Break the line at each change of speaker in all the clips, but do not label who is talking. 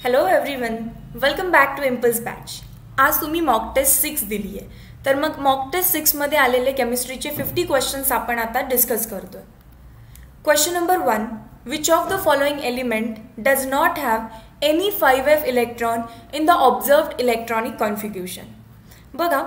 Hello everyone, welcome back to Impulse batch. आज तुम्ही mock taste 6 दिली आहे, तर मग मॉक टेस्ट 6 मध्ये आलेले केमिस्ट्रीचे 50 क्वेश्चन्स आपण आता डिस्कस करतोय. Question number 1, which of the following element does not have any 5f electron in the observed electronic configuration. बघा,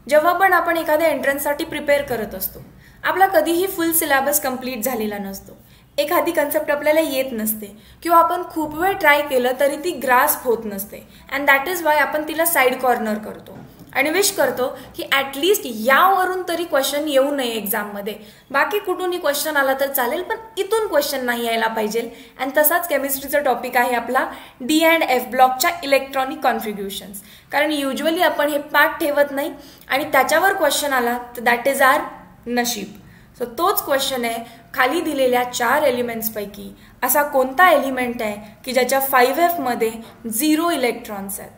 जेव्हा पण आपण एखाद्या एंट्रन्ससाठी प्रिपेअर करत असतो, आपला कधीही फुल सिलेबस कंप्लीट झालेला नसतो. एखादी कन्सेप्ट आपल्याला येत नसते किंवा आपण खूप वेळ ट्राय केलं तरी ती ग्रास्प होत नसते, अँड दॅट इज वाय आपण तिला साईड कॉर्नर करतो आणि विश करतो की ॲटलिस्ट यावरून तरी क्वेश्चन येऊ नये एक्झाममध्ये. बाकी कुठूनही क्वेश्चन आला तर चालेल, पण इथून क्वेश्चन नाही यायला पाहिजे. अँड तसाच केमिस्ट्रीचा टॉपिक आहे आपला डी अँड एफ ब्लॉकच्या इलेक्ट्रॉनिक कॉन्फिग्युरेशन्स. कारण युजली आपण हे पाठ ठेवत नाही आणि त्याच्यावर क्वेश्चन आला तर दॅट इज आर नशीब. सो तोच क्वेश्चन आहे, खाली दिलेल्या 4 एलिमेंट्सपैकी असा कोणता एलिमेंट आहे की ज्याच्या 5f मध्ये 0 इलेक्ट्रॉन्स आहेत.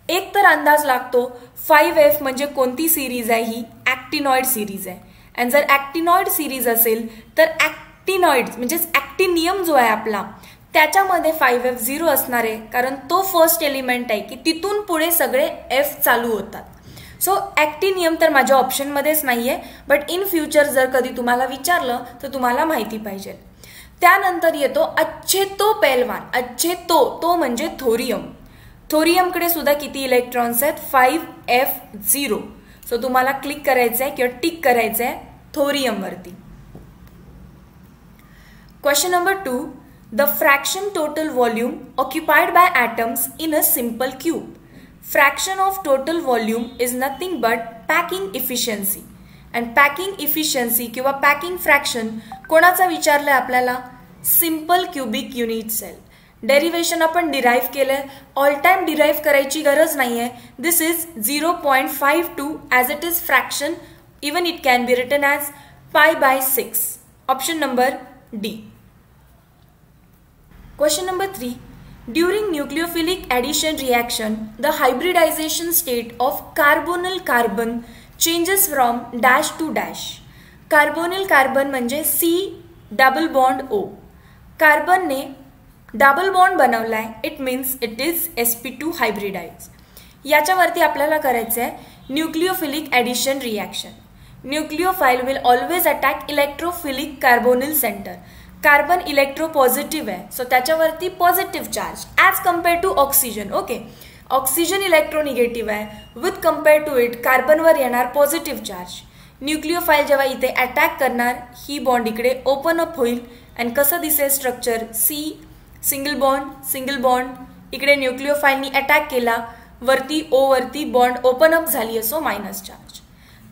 एक तर अंदाज लागतो 5f म्हणजे कोणती सिरीज आहे, ही ॲक्टिनॉइड सिरीज आहे. आणि जर ॲक्टिनॉइड सिरीज असेल तर ॲक्टिनॉइड म्हणजेच ॲक्टिनियम जो आहे आपला, त्याच्यामध्ये 5f 0 असणार आहे, कारण तो फर्स्ट एलिमेंट आहे की तिथून पुढे सगळे f चालू होतात. सो ॲक्टिनियम तर माझ्या ऑप्शनमध्येच नाही आहे, बट इन फ्युचर जर कधी तुम्हाला विचारलं तर तुम्हाला माहिती पाहिजे. त्यानंतर येतो अच्छेतो पेलवान. अच्छेतो तो म्हणजे थोरियम. थोरियमकडे सुद्धा किती इलेक्ट्रॉन्स आहेत, 5f0. सो तुम्हाला क्लिक करायचं आहे किंवा टिक करायचं आहे थोरियमवरती. Question number 2, the fraction total volume occupied by atoms in a simple cube. Fraction of total volume is nothing but packing efficiency. And packing efficiency किंवा packing fraction कोणाचा विचारलंय आपल्याला, simple cubic unit cell. Derivation आपण derive केलंय, all time derive करायची गरज नाहीये. This is 0.52 as it is fraction. Even it can be written as π/6. Option number D. Question number 3, during nucleophilic addition reaction, the hybridization state of carbonyl carbon changes from dash to dash. Carbonyl carbon म्हणजे C double bond O. कार्बनने double bond बनवलाय, it means it is sp2 hybridise. याच्यावरती आपल्याला करायचं आहे nucleophilic addition reaction. Nucleophile will always attack electrophilic carbonyl centre. Carbon electropositive आहे, so त्याच्यावरती positive charge as compare to oxygen. Okay, oxygen electronegative आहे, with compare to it कार्बनवर येणार positive charge. Nucleophile जेव्हा इथे अटॅक करणार, ही बॉन्ड इकडे ओपन अप होईल. आणि कसं दिसेल स्ट्रक्चर, सी सिंगल बॉन्ड. इकडे न्यूक्लिओफाईलनी अटॅक केला, वरती ओ वरती बॉन्ड ओपन अप झाली, असो minus charge.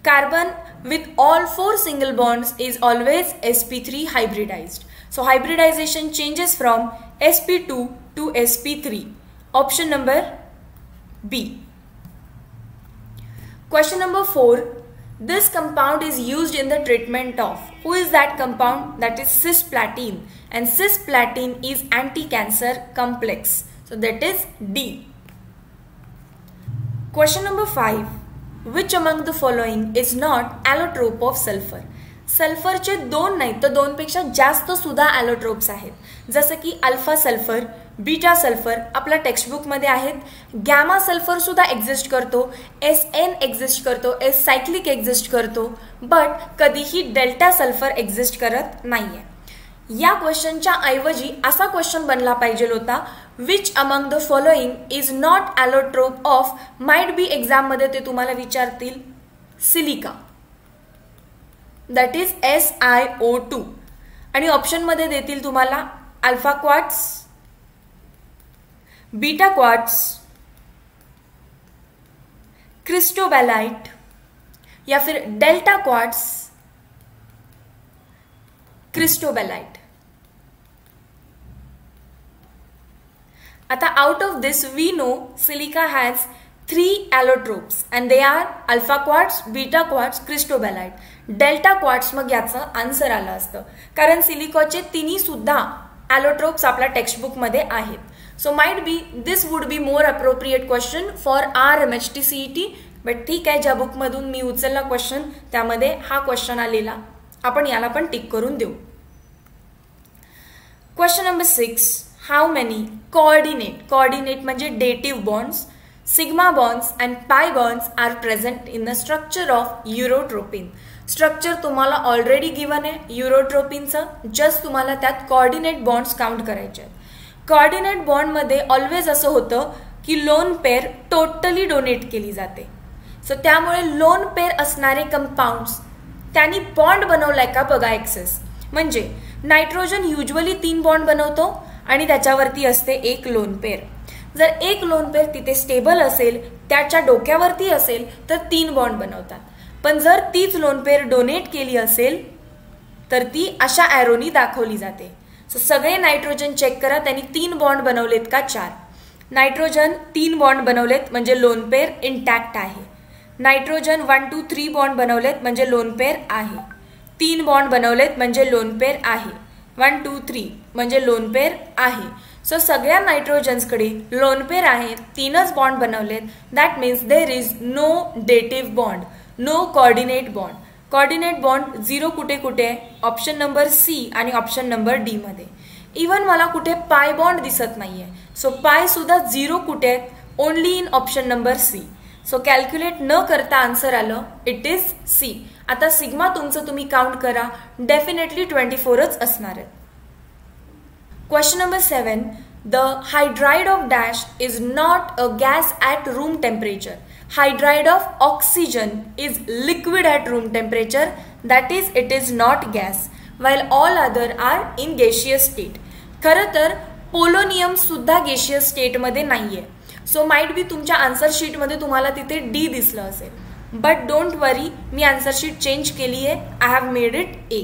Carbon with all 4 single bonds is always sp3 hybridized. So hybridization changes from sp2 to sp3. Option number B. Question number 4. This compound is used in the treatment of. Who is that compound? That is cisplatin. And cisplatin is anti-cancer complex. So that is D. Question number 5. Which among the following is not allotrope of sulfur? सल्फरचे 2 नाही तर 2 पेक्षा जास्त सुद्धा ॲलोट्रोप्स आहेत, जसं की alpha sulphur, beta sulphur आपल्या टेक्स्टबुकमध्ये आहेत. गॅमा सल्फर सुद्धा एक्झिस्ट करतो, SN एक्झिस्ट करतो, S सायक्लिक एक्झिस्ट करतो, बट कधीही डेल्टा सल्फर एक्झिस्ट करत नाहीये. या क्वेश्चनच्या ऐवजी असा क्वेश्चन बनला पाहिजे होता, which among the following is not allotrope of. Might be एक्झाममध्ये ते तुम्हाला विचारतील सिलिका, दॅट इज SiO2. आणि ऑप्शनमध्ये देतील तुम्हाला अल्फा क्वार्ट्स, बीटा क्वार्ट्स, क्रिस्टोबॅलाइट या फिर डेल्टा क्वार्ट्स, क्रिस्टोबॅलाइट. आता out of this we know silica has 3 allotropes and they are alpha quartz, beta quartz, cristobalite. delta quartz मग याचं आन्सर आलं असतं, कारण सिलिकॉचे तिन्ही सुद्धा allotropes आपल्या टेक्स्टबुक मध्ये आहेत. So might be this would be more appropriate question for RMHT CET. But ठीक आहे, ज्या बुकमधून मी उचलला क्वेश्चन त्यामध्ये हा क्वेश्चन आलेला, आपण याला पण टिक करून देऊ. Question number 6, how many coordinate म्हणजे dative bonds, sigma bonds and pi bonds are present in the structure of urotropine. Structure तुम्हाला ऑलरेडी गिवन आहे युरोट्रोपिनचं, जस्ट तुम्हाला त्यात कोऑर्डिनेट बॉन्ड्स काउंट करायचे आहेत. कोऑर्डिनेट बॉन्डमध्ये ऑलवेज असं होतं की लोन पेअर टोटली डोनेट केली जाते. सो त्यामुळे लोन पेअर असणारे कंपाऊंड्स त्यांनी बॉन्ड बनवलाय का बघा एक्सेस. म्हणजे नायट्रोजन युजली 3 बॉन्ड बनवतो आणि त्याच्यावरती असते एक लोन पेअर. जर एक लोन पेअर तिथे स्टेबल असेल, त्याच्या डोक्यावरती असेल तर 3 बॉन्ड बनवतात. पण जर तीच लोन पेअर डोनेट केली असेल तर ती अशा ॲरोनी दाखवली जाते. सो सगळे नायट्रोजन चेक करा, त्यांनी 3 बॉन्ड बनवलेत का 4. नायट्रोजन 3 बॉन्ड बनवलेत म्हणजे लोन पेअर इंटॅक्ट आहे. नायट्रोजन 1 2 3 बॉन्ड बनवलेत म्हणजे लोन पेअर आहे. 3 बॉन्ड बनवलेत म्हणजे लोन पेअर आहे. 1 2 3 म्हणजे लोन पेअर आहे. सो सगळ्या नायट्रोजन्सकडे लोन पेअर आहे, 3च बॉन्ड बनवलेत. That means there is no dative bond, no coordinate bond. Coordinate bond 0 कुठे कुठे आहे? ऑप्शन नंबर सी आणि ऑप्शन नंबर डी मध्ये. इवन मला कुठे पाय बॉन्ड दिसत नाहीये. सो पाय सुद्धा 0 कुठे आहेत? Only in option number C. So calculate न करता आन्सर आलं, इट इज सी. आता सिग्मा तुमचं तुम्ही काउंट करा, डेफिनेटली 24च असणार आहे. Question number 7. The hydride of dash is not a gas at room temperature. Hydride of oxygen is liquid at room temperature, that is it is not gas, while all other are in gaseous state. खरं तर polonium सुद्धा gaseous स्टेटमध्ये नाहीये. So might be तुमच्या answer शीटमध्ये तुम्हाला तिथे D दिसलं असेल, बट डोंट वरी, मी आन्सर शीट चेंज केली आहे. I have made it A.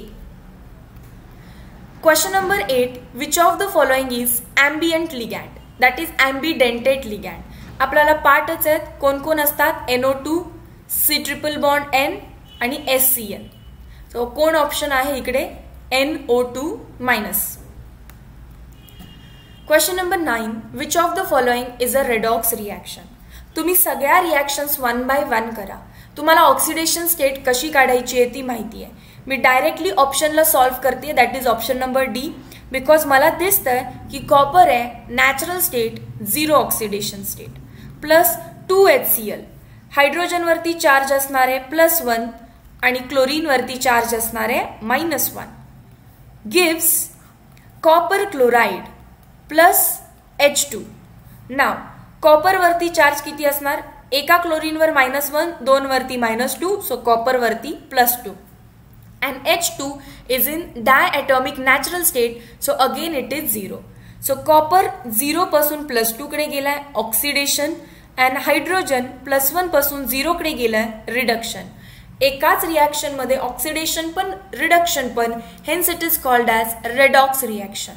Question number 8. Which of the following is ambient ligand, that is ambidentate ligand. आपल्याला पार्टच आहेत, कोण कोण असतात? NO2, C बॉन्ड N आणि SCN. सो कोण ऑप्शन आहे इकडे? NO2-. Question number 9. Which of the following is a redox reaction. तुम्ही सगळ्या रिॲक्शन्स 1 बाय 1 करा. तुम्हाला ऑक्सिडेशन स्टेट कशी काढायची आहे ती माहिती आहे. मी डायरेक्टली ऑप्शनला सॉल्व्ह करते, that is option number D. Because मला दिसतंय की कॉपर आहे natural state 0 oxidation state plus 2 HCl. हायड्रोजनवरती चार्ज असणारे +1 आणि क्लोरीनवरती चार्ज असणारे -1 gives copper chloride plus H2. नाव कॉपरवरती चार्ज किती असणार? एका क्लोरीनवर -1, 2 वरती -2, सो कॉपरवरती +2. And H2 is in diatomic natural state, so again it is 0. So copper 0 पासून +2 कडे गेलाय ऑक्सिडेशन, अँड हायड्रोजन +1 पासून 0 कडे गेलाय रिडक्शन. एकाच रिॲक्शन मध्ये ऑक्सिडेशन पण रिडक्शन पण, hence it is called as redox reaction.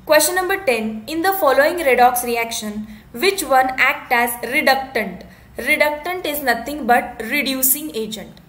Question number 10. In the following redox reaction which one act as reductant. Reductant is nothing but reducing agent.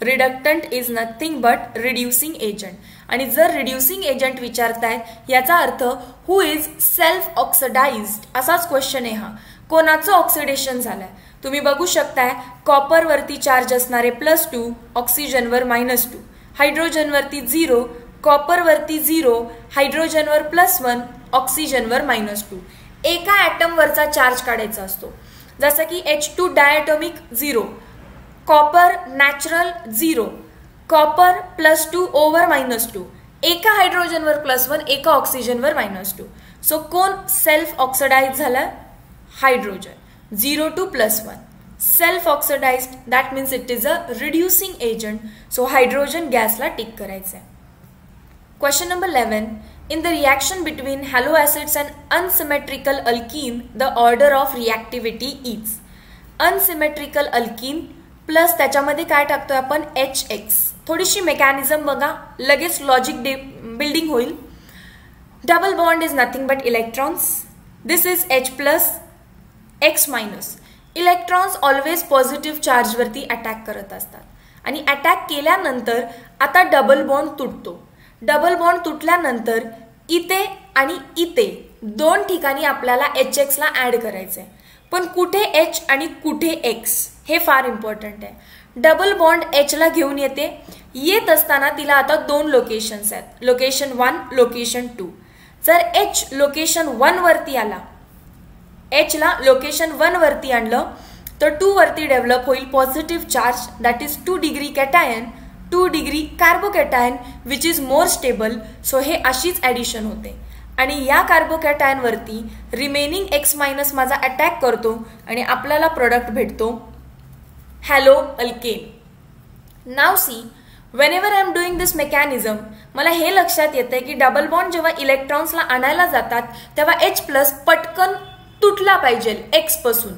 Reductant is nothing but reducing agent. आणि जर reducing agent विचारतायत याचा अर्थ who is self oxidised असाच question आहे हा. कोणाचं oxidation झालंय? तुम्ही बघू शकताय कॉपरवरती चार्ज असणारे +2, ऑक्सिजनवर -2, हायड्रोजनवरती 0, कॉपरवरती 0, हायड्रोजनवर +1, ऑक्सिजनवर -2. एका ॲटमवरचा चार्ज काढायचा असतो. जसं की H2 diatomic 0, copper natural 0, copper +2 over -2, एका हायड्रोजनवर +1, एका ऑक्सिजनवर -2. सो कोण सेल्फ ऑक्सिडाइज झालं? Hydrogen. 0 to +1 self oxidised, that means it is a reducing agent. So hydrogen गॅसला टिक करायचं आहे. Question number 11. In the reaction between halo acids and unsymmetrical alkene the order of reactivity is. Unsymmetrical alkene plus त्याच्यामध्ये काय टाकतोय आपण? HX. थोडीशी mechanism बघा, लगेच लॉजिक बिल्डिंग होईल. Double bond is nothing but electrons. This is H+, X-. Electrons always positive चार्जवरती attack करत असतात आणि अटॅक केल्यानंतर आता डबल बॉन्ड तुटतो. डबल बॉन्ड तुटल्यानंतर इथे आणि इथे 2 ठिकाणी आपल्याला HXला ॲड करायचं आहे. पण कुठे H आणि कुठे X हे फार इम्पॉर्टंट आहे. डबल बॉन्ड Hला घेऊन येते, येत असताना तिला आता 2 लोकेशन्स आहेत, लोकेशन 1 लोकेशन 2. जर H लोकेशन 1 वरती आला, H ला लोकेशन 1 वरती आणलं तर 2 वरती डेव्हलप होईल positive charge, that is 2 degree cation, 2 degree carbocation which is more stable. So हे अशीच ॲडिशन होते आणि या कार्बोकॅटायनवरती रिमेनिंग X मायनस माझा अटॅक करतो आणि आपल्याला प्रोडक्ट भेटतो haloalkane. Now see, whenever I am doing this mechanism, मला हे लक्षात येते की डबल बॉन्ड जेव्हा इलेक्ट्रॉन्सला आणायला जातात तेव्हा H प्लस पटकन तुटला पाहिजे X पासून.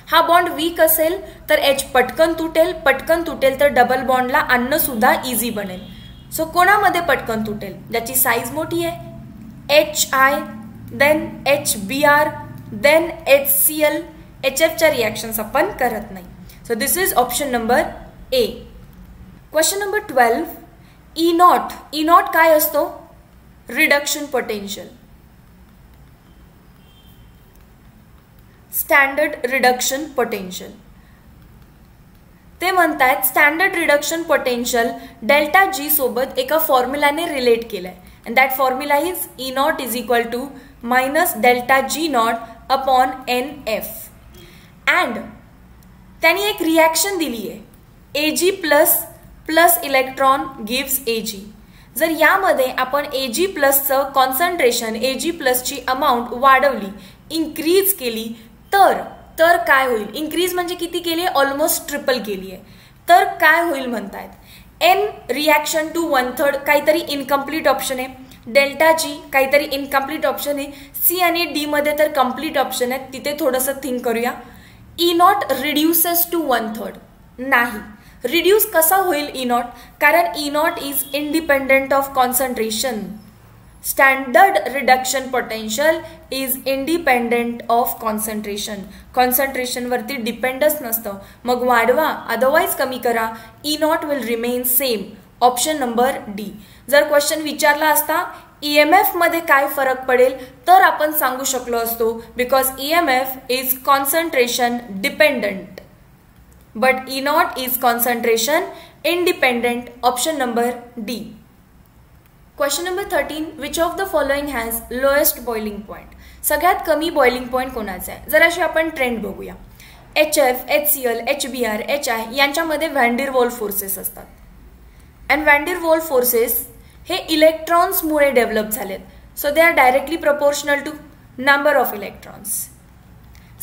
हा बॉन्ड वीक असेल तर H पटकन तुटेल तर डबल बॉन्डला आणणं सुद्धा इझी बनेल. सो कोणामध्ये पटकन तुटेल? ज्याची साईज मोठी आहे, HI, then HBr, then HCl. HFच्या रिॲक्शन्स आपण करत नाही. So this is option number A. Question number 12, E naught. E naught काय असतो? Reduction potential, standard reduction potential. ते म्हणतात standard reduction potential delta G सोबत एका फॉर्म्युलाने रिलेट केलंय and that formula is E naught is equal to minus delta G naught upon NF. And त्यांनी एक रिॲक्शन दिली आहे, Ag plus electron gives Ag. जर यामध्ये आपण Ag प्लसचं कॉन्सन्ट्रेशन, Ag प्लसची अमाऊंट वाढवली, इन्क्रीज केली तर काय होईल? इन्क्रीज म्हणजे किती केली आहे? ऑलमोस्ट ट्रिपल केली आहे. तर काय होईल म्हणतायत? N रिॲक्शन टू 1/3 काहीतरी इनकम्प्लीट ऑप्शन आहे, डेल्टा जी काहीतरी इनकम्प्लीट ऑप्शन आहे, सी आणि डी मध्ये तर कम्प्लीट ऑप्शन आहेत. तिथे थोडंसं थिंक करूया. E नॉट रिड्युसेस टू 1/3 नाही. रिड्यूस कसा होईल E नॉट? कारण E naught is independent of concentration. Standard reduction potential is independent of concentration. कॉन्सन्ट्रेशनवरती डिपेंडच नसतं. मग वाढवा अदरवाईज कमी करा, E naught will remain same. Option number D. जर क्वेश्चन विचारला असता EMF मध्ये काय फरक पडेल तर आपण सांगू शकलो असतो, because EMF is concentration dependent but E naught is concentration independent. Option number D. Question number 13, which of the following has lowest boiling point? सगळ्यात कमी बॉइलिंग पॉइंट कोणाचा आहे? जराशी आपण ट्रेंड बघूया. HF, HCl, HBr, HI यांच्यामध्ये van der Waal forces असतात and van der Waal forces हे इलेक्ट्रॉन्समुळे डेव्हलप झालेत. So they are directly proportional to number of electrons.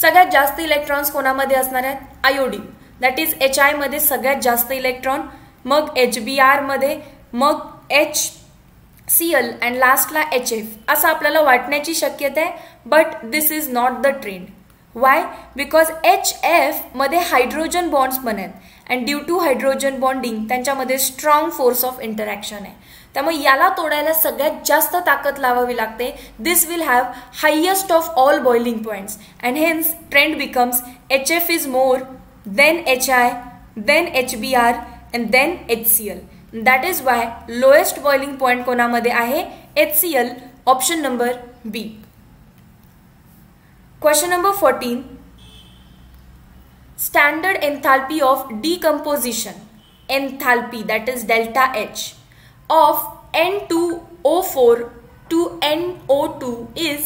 सगळ्यात जास्त इलेक्ट्रॉन्स कोणामध्ये असणार आहेत? आयोडीन, दॅट इज HI मध्ये सगळ्यात जास्त इलेक्ट्रॉन, मग HBr मध्ये, मग HCl अँड लास्टला HF असं आपल्याला वाटण्याची शक्यता आहे. But this is not the trend. Why? Because HF मध्ये हायड्रोजन बॉन्ड्स पण आहेत and due to hydrogen bonding त्यांच्यामध्ये स्ट्रॉंग फोर्स ऑफ इंटरॅक्शन आहे. त्यामुळे याला तोडायला सगळ्यात जास्त ताकद लावावी लागते. This will have highest of all boiling points and hence trend becomes HF is more, then HI, then HBr and then HCl. That is why lowest boiling point कोणामध्ये आहे? HCl. Option number B. Question number 14. Standard enthalpy of decomposition, enthalpy that is delta H of N2O4 to NO2 is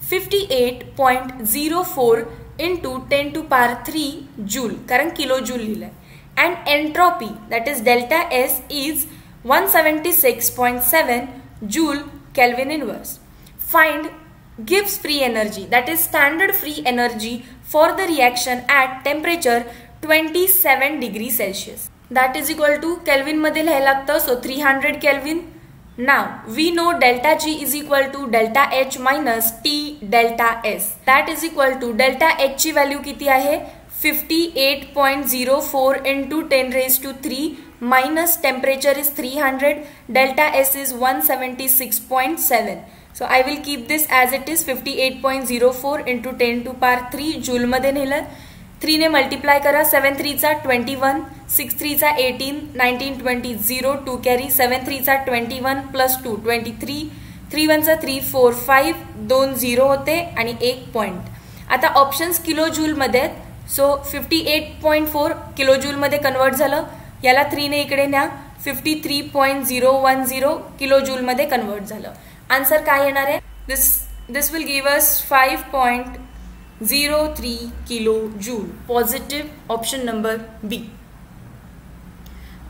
58.04 into 10 to power 3 joule, कारण kilo joule लिहिलंय. and entropy that is delta S is 176.7 joule Kelvin inverse. Find gives free energy, that is standard free energy for the reaction at temperature 27 degrees Celsius. That is equal to Kelvin मध्ये लिहायला लागतं, so 300 Kelvin. Now we know delta G is equal to delta H minus T delta S. That is equal to delta H ची value किती आहे? 58.04 into 10 raised to 3 minus temperature is 300, delta S is 176.7. So I will keep this as it is 58.04 into 10 to power 3 joule मध्ये नेलं. 3 ने multiply करा, 7 3 चा 21, 6 3 चा 18, 19 20 0 2 carry, 7 3 चा 21 प्लस 2 23, 3 1 चा 3 4 5 2 0 होते आणि 1 पॉइंट. आता ऑप्शन्स किलो जूल मध्ये आहेत, सो 58.4 किलो जूल मध्ये कन्वर्ट झालं. याला 3 ने इकडे न्या, 53.010 किलो जूलमध्ये कन्वर्ट झालं. आन्सर काय येणार आहे? This will give us 5.03 kilo joule. Positive option number B.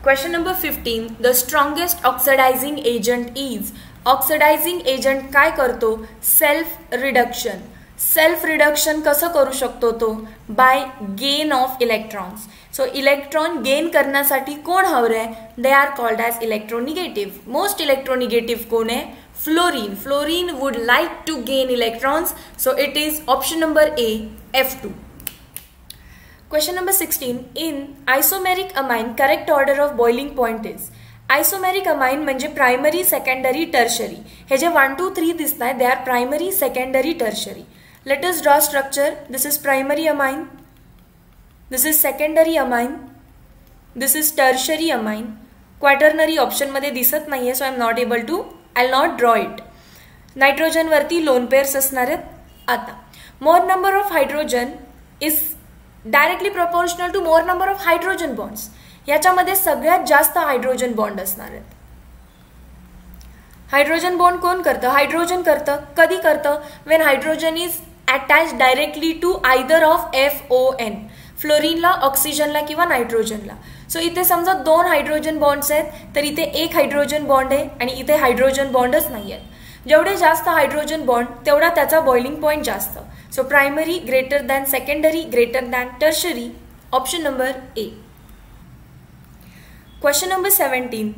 Question number 15. The strongest oxidising agent is. Oxidising agent काय करतो? Self reduction. सेल्फ रिडक्शन कसं करू शकतो तो? By gain of electrons. So electron gain करण्यासाठी कोण हवं आहे? They are called as electronegative. Most electronegative कोण आहे? Fluorine. Fluorine would like to gain electrons. So it is option number A, F2. Question number 16. In isomeric amine, correct order of boiling point is. Isomeric amine म्हणजे primary, secondary, tertiary. हे जे 1, 2, 3 दिसत आहे, they R primary, secondary, tertiary. Let us draw structure. This is primary amine. This is secondary amine. This is tertiary amine. Quaternary option मध्ये दिसत नाहीये, so I am not able to. I'll not draw it. Nitrogen वरती lone pairs असणार आहेत. आता more number of hydrogen is directly proportional to more number of hydrogen bonds. याच्यामध्ये सगळ्यात जास्त हायड्रोजन बॉन्ड असणार आहेत. हायड्रोजन बॉन्ड कोण करतं? हायड्रोजन करतं. कधी करतं? When hydrogen is attach directly to either of FON. फ्लोरीनला, ऑक्सिजनला किंवा नायट्रोजनला. सो इथे समजा 2 हायड्रोजन बॉन्ड्स आहेत, तर इथे 1 हायड्रोजन बॉन्ड आहे आणि इथे हायड्रोजन बॉन्डच नाही आहेत. जेवढे जास्त हायड्रोजन बॉन्ड तेवढा त्याचा बॉइलिंग पॉइंट जास्त. So primary greater than secondary greater than tertiary. Option number A. Question number 17.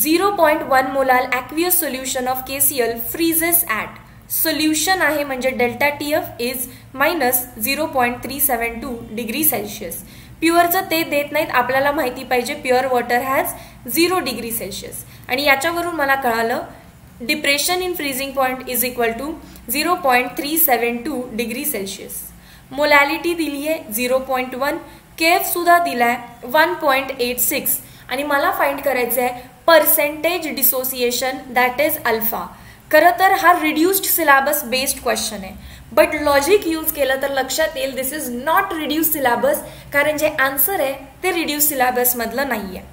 0.1 molar aqueous solution of KCl freezes at. Solution आहे म्हणजे delta TF is minus 0.372 degree Celsius. प्युअरचं ते देत नाहीत, आपल्याला माहिती पाहिजे pure water has 0 degree Celsius. आणि याच्यावरून मला कळालं depression in freezing point is equal to 0.372 degree Celsius. Molality दिली आहे 0.1. केएफ सुद्धा दिलाय 1.86. आणि मला फाइंड करायचं आहे percentage dissociation, that is alpha. खरं तर हा रिड्यूस्ड सिलेबस बेस्ड क्वेश्चन आहे, बट लॉजिक यूज केलं तर लक्षात येईल दिस इज नॉट रिड्यूस सिलेबस, कारण जे आन्सर आहे ते रिड्यूस सिलेबस मधलं नाही आहे.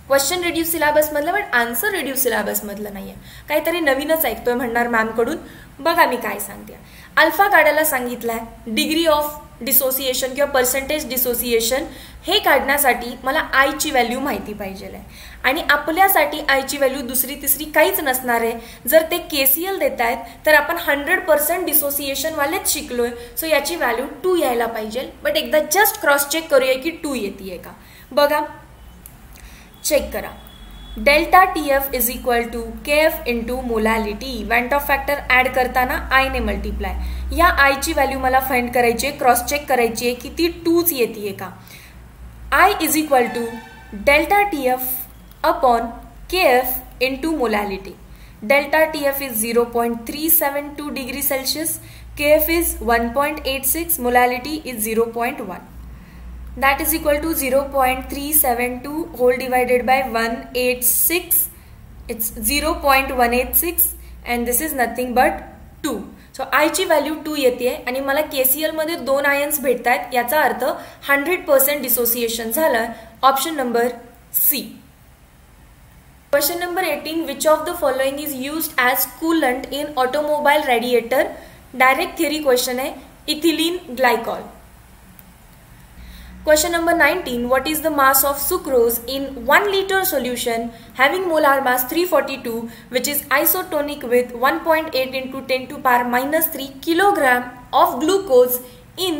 क्वेश्चन रिड्यूस सिलेबस मधलं, पण आन्सर रिड्यूस सिलेबस मधलं नाही आहे. काहीतरी नवीनच ऐकतोय म्हणणार मॅमकडून. बघा मी काय सांगते. अल्फा काढायला सांगितलंय, डिग्री ऑफ डिसोसिएशन किंवा पर्सेंटेज डिसोसिएशन हे काढण्यासाठी मला आयची व्हॅल्यू माहिती पाहिजे आहे. आणि आपल्यासाठी आयची व्हॅल्यू दुसरी तिसरी काहीच नसणार आहे. जर ते KCl देत आहेत तर आपण 100% डिसोसिएशनवालेच शिकलोय, सो याची व्हॅल्यू 2 यायला पाहिजे. बट एकदा जस्ट क्रॉस चेक करूया की 2 येते का. बघा चेक करा. Delta TF is equal to KF into molality. Van't Hoff factor add करताना आयने मल्टिप्लाय. या आयची व्हॅल्यू मला फाइंड करायची आहे, क्रॉस चेक करायची आहे की ती 2च येते का. I is equal to delta TF upon KF into molality. Delta TF is 0.372 degree Celsius, KF is 1.86, molality is 0.1. That is equal to 0.372 whole divided by 186. It's 0.186 and this is nothing but 2. So I ची value 2 येते आणि मला KCl मध्ये 2 ions भेटतात. याचा अर्थ 100% dissociation झालं. Option number C. Question number 18. Which of the following is used as coolant in automobile radiator? Direct theory question है. Ethylene glycol. Question number 19. What is the mass of sucrose in 1 liter solution having molar mass 342 which is isotonic with 1.8 into 10 to power minus 3 kilogram of glucose in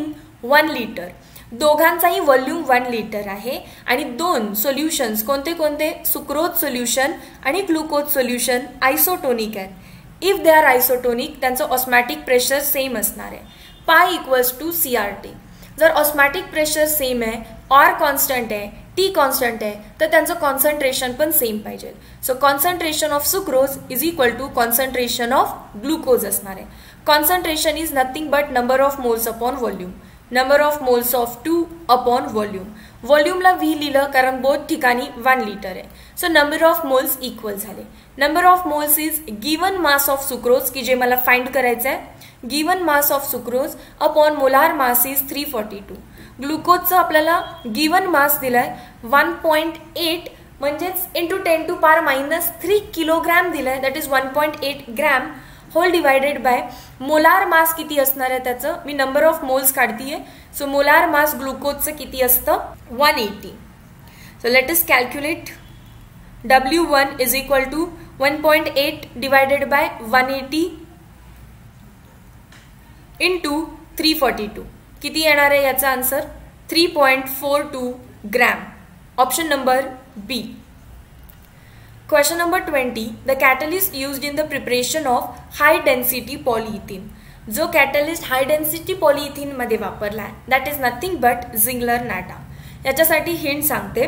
1 liter? दोघांचाही volume 1 litre आहे आणि 2 solutions कोणते कोणते? Sucrose solution आणि glucose solution isotonic आहेत. If they are isotonic त्यांचं ऑस्मॅटिक pressure same असणार आहे. पाय इक्वल्स टू CRT. जर ऑस्मॅटिक प्रेशर सेम आहे, ऑर कॉन्स्टंट आहे, टी कॉन्स्टंट आहे, तर त्यांचं कॉन्सन्ट्रेशन पण सेम पाहिजे. So concentration of sucrose is equal to concentration of glucose असणार आहे. Concentration is nothing but number of moles upon volume. Number of moles of 2 upon volume. व्हॉल्यूमला V लिहिलं कारण बोथ ठिकाणी 1 लिटर आहे. So number of moles equal झाले. Number of moles is given mass of sucrose की जे मला find करायचं आहे. Given mass of sucrose upon molar mass is 342. ग्लुकोजचं आपल्याला गिवन मास दिलाय 1.8 म्हणजेच इंटू 10⁻³ किलोग्रॅम दिलं आहे, that is 1.8 gram whole divided by molar mass किती असणार आहे त्याचं, मी नंबर ऑफ मोल्स काढतीये. सो मोलार मास ग्लुकोजचं किती असतं 180. So let us calculate. W1 is equal to 1.8 divided by 180 into 342. किती येणार आहे याचा answer 3.42 gram. Option number B. Question number 20. The catalyst used in the preparation of high density polyethylene. जो catalyst high density पॉलिइथिन मध्ये वापरला आहे that is nothing but झिंगलर नाटा. याच्यासाठी hint सांगते.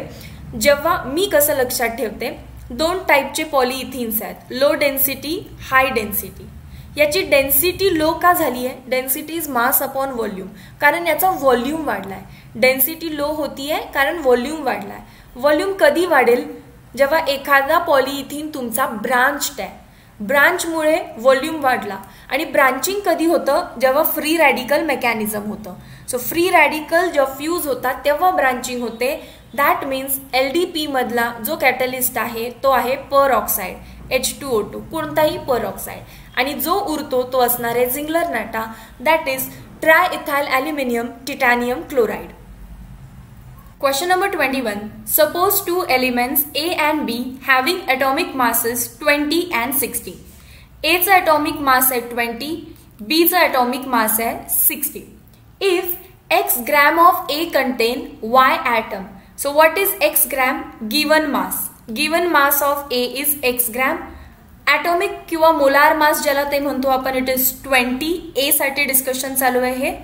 जेव्हा मी कसं लक्षात ठेवते, 2 टाईपचे पॉलिइथिन्स आहेत, लो डेन्सिटी, हाय डेन्सिटी. याची डेन्सिटी लो का झाली आहे, density is mass upon volume, कारण याचा व्हॉल्यूम वाढलाय. डेन्सिटी लो होतीये कारण व्हॉल्यूम वाढलाय. व्हॉल्यूम कधी वाढेल, जेव्हा एखादा पॉलिइथिन तुमचा ब्रांच्ड आहे, ब्रांचमुळे व्हॉल्यूम वाढला. आणि ब्रांचिंग कधी होतं, जेव्हा फ्री रॅडिकल मेकॅनिझम होतं. सो फ्री रॅडिकल जेव्हा फ्यूज होतात तेव्हा ब्रांचिंग होते. दॅट मीन्स LDP मधला जो कॅटलिस्ट आहे तो आहे पर ऑक्साइड, H2O2, कोणताही पर ऑक्साइड. आणि जो उरतो तो असणार आहे Ziegler Natta, that is triethyl aluminium titanium chloride. Question number 21. Suppose two elements A and B having atomic masses 20 and 60. A चा atomic mass है 20, B चा atomic mass है 60. If X gram of A contain Y atom, so what is X gram? Given mass. Given mass of A is X gram. Atomic किंवा molar mass ज्याला ते म्हणतो आपण it is 20. A साठी discussion चालू आहे हे.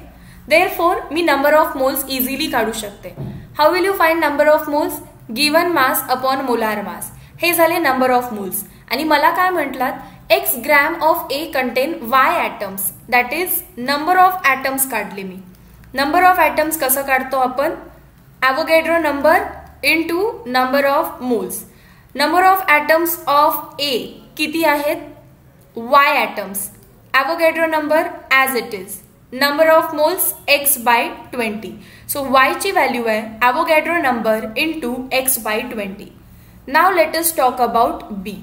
Therefore me number of moles easily काढू शकते. How will you find number of moles? Given mass upon molar mass. हे झाले number of moles. आणि मला काय म्हटलात, X gram of A contain Y atoms. That is number of atoms काढले मी. Number of atoms कसं काढतो आपण, Avogadro number into number of moles. Number of atoms of A किती आहेत, Y atoms. Avogadro number as it is. Number of moles X by 20. So Y ची value आहे Avogadro number into X by 20. Now let us talk about B.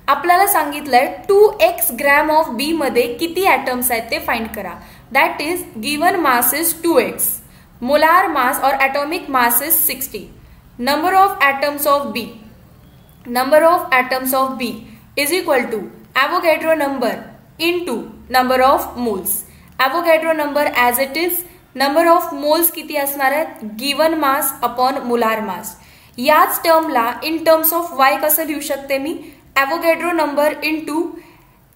आपल्याला सांगितलंय 2x gram of B मध्ये किती atoms आहेत ते find करा. That is given mass is 2x. Molar mass और atomic mass is 60. Number of atoms of B. Number of atoms of B is equal to Avogadro number into number of moles. Avogadro number as it is, number of moles किती असणार आहेत, given mass upon molar mass. याच टर्मला in terms of y कसं लिहू शकते मी, Avogadro number into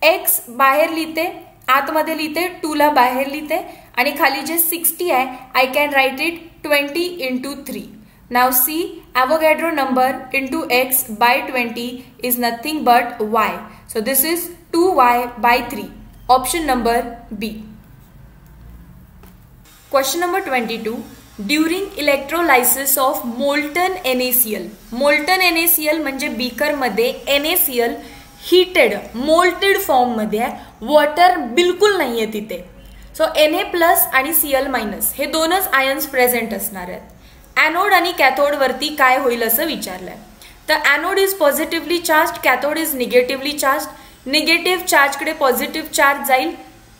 x बाहेर लिहिते, आतमध्ये लिहिते, 2 ला बाहेर लिहिते आणि खाली जे 60 आहे I can write it 20 into 3. Now see, Avogadro number into x by 20 is nothing but y. So this is 2y by 3. Option number B. Question number 22. During electrolysis of molten NaCl. Molten NaCl म्हणजे beaker मध्ये NaCl heated molted form मध्ये आहे, water बिलकुल नाहीये तिथे. So Na+ आणि Cl- हे दोनच आयन्स प्रेझेंट असणार आहेत. एनोड आणि कॅथोड वरती काय होईल असं विचारलंय. तर anode is positively charge, cathode is negatively charge. Negative charge कडे पॉझिटिव्ह चार्ज जाईल.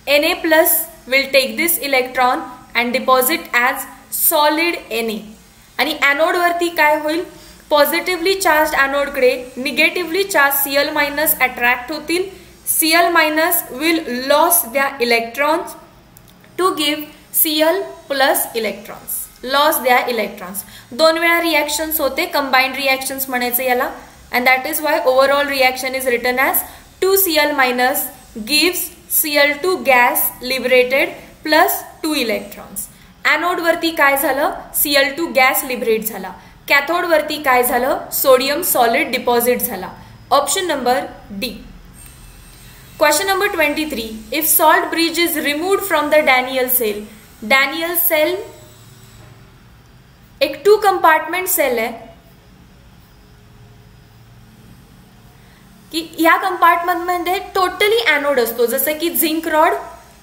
Na+ will take this electron and deposit as solid Na. आणि एनोड वरती काय होईल, पॉझिटिव्हली चार्ज एनोड कडे निगेटिव्हली चार्ज Cl- अट्रॅक्ट होतील. Cl- will lose their electrons to give Cl+ electrons. Loss द्या electrons. 2 वेळा reactions होते, कंबाइंड रिएक्शन्स म्हणायचे याला. And that is why overall reaction is written as 2Cl- gives Cl2 gas liberated plus 2 electrons. Anode वरती काय झालं, Cl2 gas liberate झाला. Cathode वरती काय झालं, सोडियम सॉलिड डिपॉझिट झाला. Option number D. Question number 23. If salt bridge is removed from the Daniell cell. Daniell cell एक 2 compartment sale आहे की या कंपार्टमेंट मध्ये टोटली एनोड असतो, जसं की zinc rod,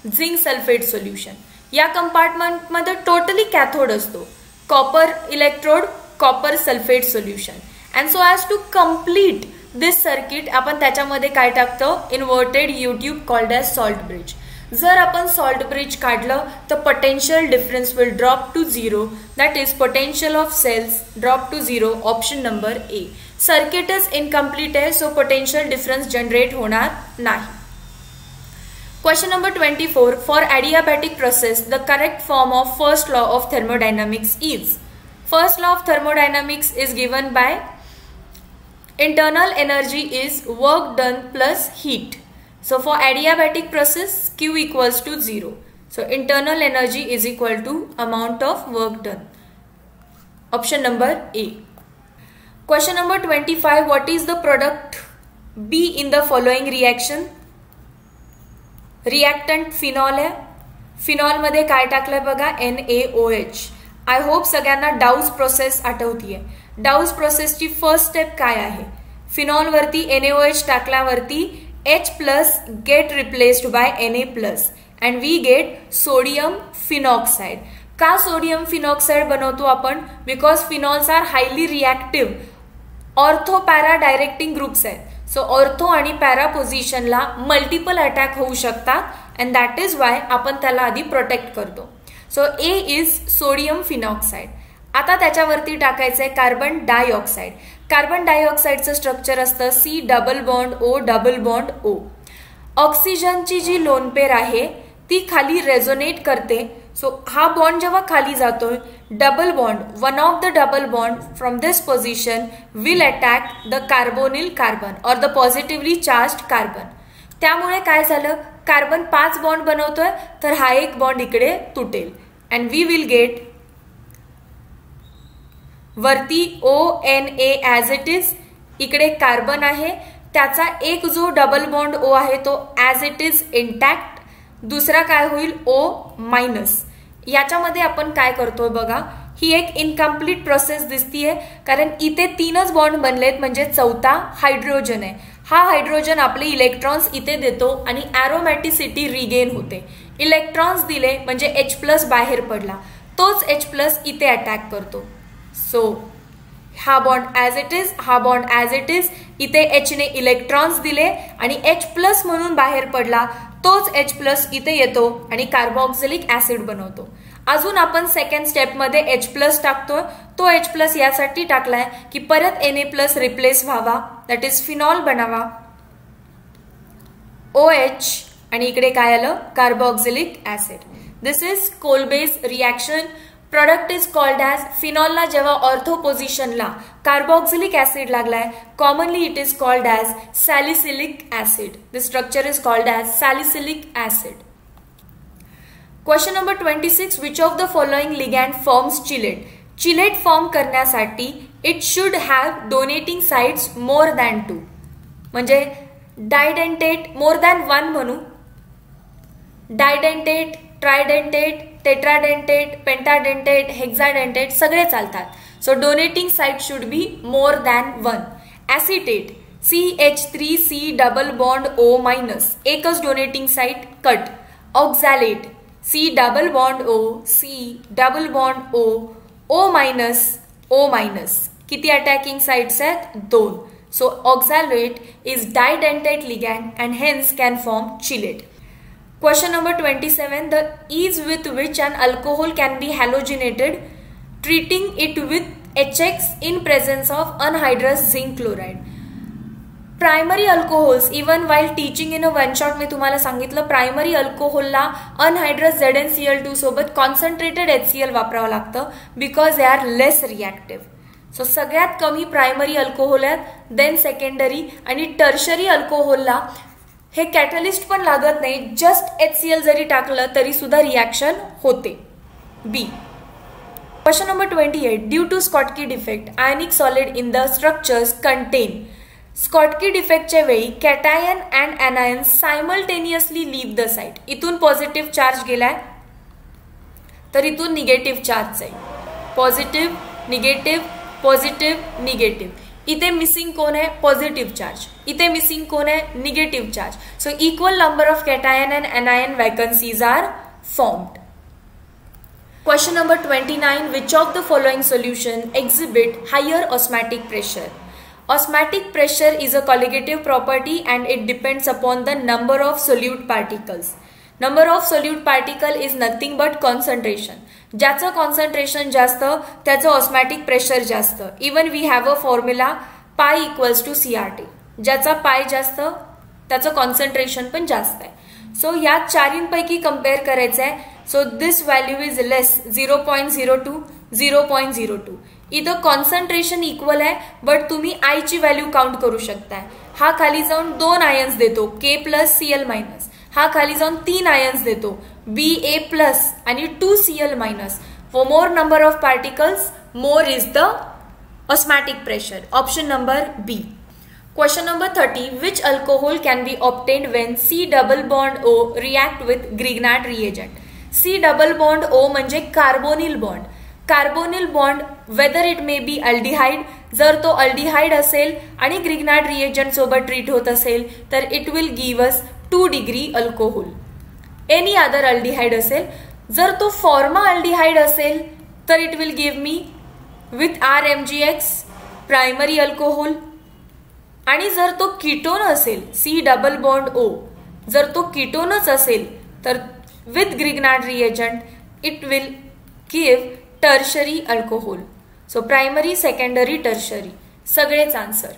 zinc sulphate solution. या कंपार्टमेंट मध्ये टोटली कॅथोड असतो, copper electrode, copper sulphate solution. And so as to complete this circuit आपण त्याच्यामध्ये काय टाकतो, inverted U tube called as salt bridge. जर आपण सॉल्ट ब्रिज काढलं तर potential difference will drop to zero, that is potential of cells drop to zero. Option number A. Circuit is incomplete आहे, so potential difference generate होणार नाही. Question number 24. For adiabatic process, the correct form of first law of thermodynamics is. First law of thermodynamics is given by internal energy is work done plus heat. So for adiabatic process, Q equals to 0. So internal energy is equal to amount of work done. Option number A. Question number 25. What is the product B in the following reaction? Reactant phenol आहे. फिनॉलमध्ये काय टाकलंय बघा, NaOH. I hope सगळ्यांना डाऊज process आठवतीये. डाऊज प्रोसेसची first step काय आहे, फिनॉलवरती NaOH टाकल्यावरती H plus get replaced by Na plus and we get sodium phenoxide. का सोडियम फिनॉक्साइड बनवतो आपण, because phenols are highly reactive. Ortho para directing groups आहेत. सो ऑर्थो आणि पॅरा पोझिशनला मल्टिपल अटॅक होऊ शकतात अँड दॅट इज वाय आपण त्याला आधी प्रोटेक्ट करतो. So A is sodium phenoxide. आता त्याच्यावरती टाकायचं आहे कार्बन डायऑक्साइड. कार्बन डायऑक्साइडचं स्ट्रक्चर असतं C double bond O double bond O. ऑक्सिजनची जी लोन पेर आहे ती खाली रेझोनेट करते. सो हा बॉन्ड जेव्हा खाली जातोय, double bond, one of the double bond from this position will attack the carbonyl carbon और द पॉझिटिव्हली चार्ज्ड कार्बन. त्यामुळे काय झालं, कार्बन 5 बॉन्ड बनवतोय तर हा एक बॉन्ड इकडे तुटेल अँड वी विल गेट वरती ONA ॲज इट इज. इकडे कार्बन आहे, त्याचा एक जो डबल बॉन्ड O आहे तो ॲज इट इज इंटॅक्ट. दुसरा काय होईल, O मायनस. याच्यामध्ये आपण काय करतोय बघा, ही एक इनकम्प्लीट प्रोसेस दिसतीये कारण इथे 3च बॉन्ड बनलेत, म्हणजे चौथा हायड्रोजन आहे. हा हायड्रोजन आपले इलेक्ट्रॉन्स इथे देतो आणि ॲरोमॅटिसिटी रिगेन होते. इलेक्ट्रॉन्स दिले म्हणजे H प्लस बाहेर पडला, तोच H प्लस इथे अटॅक करतो. सो हा बॉन्ड ॲज इट इज, हा बॉन्ड ॲज इट इज. इथे H ने इलेक्ट्रॉन्स दिले आणि H प्लस म्हणून बाहेर पडला, तोच H प्लस इथे येतो आणि कार्बोक्सिलिक ऍसिड बनवतो. अजून आपण सेकंड स्टेपमध्ये H प्लस टाकतोय. तो H प्लस यासाठी टाकलाय की परत Na प्लस रिप्लेस व्हावा, दॅट इज फिनॉल बनावा. OH आणि इकडे काय आलं, carboxylic acid. This is Kolbe's reaction. Product is called as, फिनॉलला जेव्हा ऑर्थो पोझिशनला कार्बोक्सिलिक ऍसिड लागलाय, commonly it is called as salicylic acid. This structure is called as salicylic acid. Question number 26. Which of the following ligand forms chelate. Chelate फॉर्म करण्यासाठी it should have donating sides more than 2. म्हणजे डायडेंटेट मोर than 1 म्हणू. डायडेंटेट, ट्रायडेंटेट, tetradentate, पेंटाडेंटेट, hexadentate सगळे चालतात. So donating side should be more than 1. Acetate, CH3C double bond O minus, एकच donating side cut. Oxalate, C double bond O, C double bond O, O minus, O minus. किती attacking sides आहेत, 2. So oxalate is didentate ligand and hence can form chelate. Question number 27. The ease with which an alcohol can be halogenated, treating it with HX in presence of anhydrous zinc chloride. Primary alcohols, even while teaching in a one shot मी तुम्हाला सांगितलं, primary अल्कोहोलला अनहायड्रस ZnCl2 सोबत concentrated HCl वापरावं लागतं because they are less reactive. So सगळ्यात कमी primary alcohol आहेत, then secondary आणि टर्शरी अल्कोहोलला हे कॅटलिस्ट पण लागत नाही, जस्ट HCl जरी टाकलं तरी सुद्धा रिॲक्शन होते. B. Question number 28. Due to Schottky defect, ionic solid in the structures contain. Schottky डिफेक्टच्या वेळी cation and anion simultaneously leave the site. इथून पॉझिटिव्ह चार्ज गेलाय तर इथून निगेटिव्ह चार्ज आहे. Positive negative, positive negative. इथे मिसिंग कोण आहे, पॉझिटिव्ह चार्ज. इथे मिसिंग कोण आहे, negative charge. So equal number of cation and anion vacancies are formed. Question number 29. Which of the following solution exhibit higher osmotic pressure? Osmotic pressure is a colligative property and it depends upon the number of solute particles. Number of solute particle is nothing but concentration. ज्याचं concentration जास्त त्याचं osmotic pressure जास्त. Even we have a formula pi equals to CRT. ज्याचा pi जास्त त्याचं concentration पण जास्त आहे. So या चारींपैकी कंपेअर करायचं आहे. So this value is less 0.02 0.02. इथं कॉन्सन्ट्रेशन इक्वल आहे बट तुम्ही आय ची व्हॅल्यू काउंट करू शकताय. हा खाली जाऊन 2 आयन्स देतो K+Cl-, हा खाली जाऊन 3 आयन्स देतो Ba+ आणि 2Cl-. For more number of particles more is the osmotic pressure. Option number B. Question number 30. Which alcohol can be obtained when C double bond O react with Grignard reagent? C double bond O म्हणजे carbonyl bond. Carbonyl bond whether it may be aldehyde, जर तो aldehyde असेल आणि Grignard reagent सोबत treat होत असेल तर it will give us 2 degree alcohol. Any other aldehyde असेल, जर तो फॉर्मा अल्डिहाइड असेल तर it will give me with RMgX primary alcohol. आणि जर तो कीटोन असेल C डबल बॉन्ड O, जर तो कीटोनच असेल तर with Grignard reagent it will give tertiary alcohol. So primary, secondary, tertiary सगळेच answer.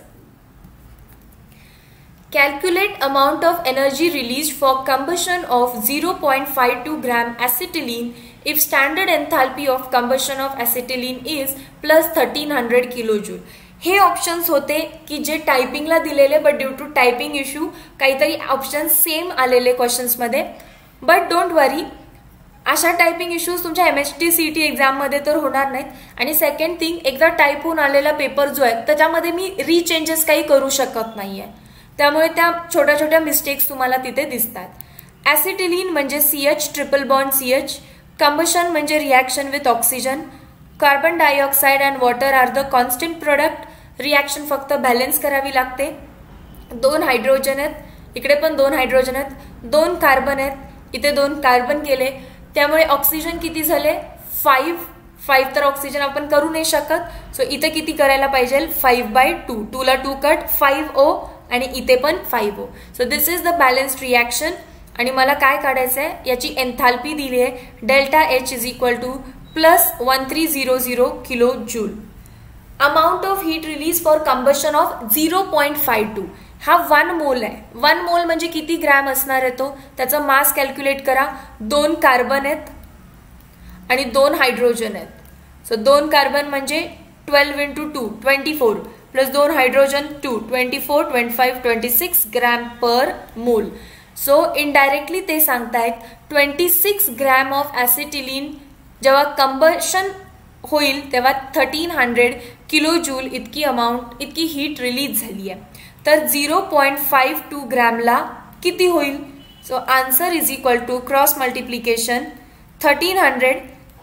Calculate amount of energy released for combustion of 0.52 gram acetylene if standard enthalpy of combustion of acetylene is plus 1300 kilojoule. हे options होते की जे टायपिंगला दिलेले but due to typing issue काहीतरी option same आलेले क्वेश्चन्समध्ये. बट डोंट वरी, अशा टायपिंग इश्यूज तुमच्या MHT-CET एक्झाममध्ये तर होणार नाहीत. आणि सेकंड थिंग, एकदा टाईप होऊन आलेला पेपर जो आहे त्याच्यामध्ये मी रिचेंजेस काही करू शकत नाहीये, त्यामुळे त्या छोट्या छोट्या मिस्टेक्स तुम्हाला तिथे दिसतात. ॲसिटिलीन म्हणजे CH triple bond CH. Combustion म्हणजे reaction with oxygen. Carbon dioxide and water are the constant product. Reaction फक्त बॅलन्स करावी लागते. 2 हायड्रोजन आहेत, इकडे पण 2 हायड्रोजन आहेत, 2 कार्बन आहेत, इथे 2 कार्बन केले, त्यामुळे ऑक्सिजन किती झाले 5 तर ऑक्सिजन आपण करू नाही शकत. सो इथे किती करायला पाहिजे 5/2. 2 ला 2 कट 5O आणि इथे पण 5O. So this is the balanced reaction. आणि मला काय काढायचं आहे, याची एन्थाल्पी दिली आहे ΔH is equal two plus 1300 kilo joule. Amount of heat release for combustion of 0.52. हा 1 मोल आहे. 1 मोल म्हणजे किती ग्रॅम असणार आहे तो, त्याचा मास कॅल्क्युलेट करा. 2 कार्बन आहेत आणि 2 हायड्रोजन आहेत. सो 2 कार्बन म्हणजे 12 × 2 24 प्लस 2 हायड्रोजन 2 24 25 26 ग्रॅम पर मोल. सो इनडायरेक्टली ते सांगतायत 26 ग्रॅम ऑफ ॲसिटिलीन जेव्हा कंबशन होईल तेव्हा 1300 किलो जूल इतकी अमाऊंट, इतकी हीट रिलीज झाली आहे. तर 0.52 ग्रॅमला किती होईल. So answer is equal to cross multiplication 1300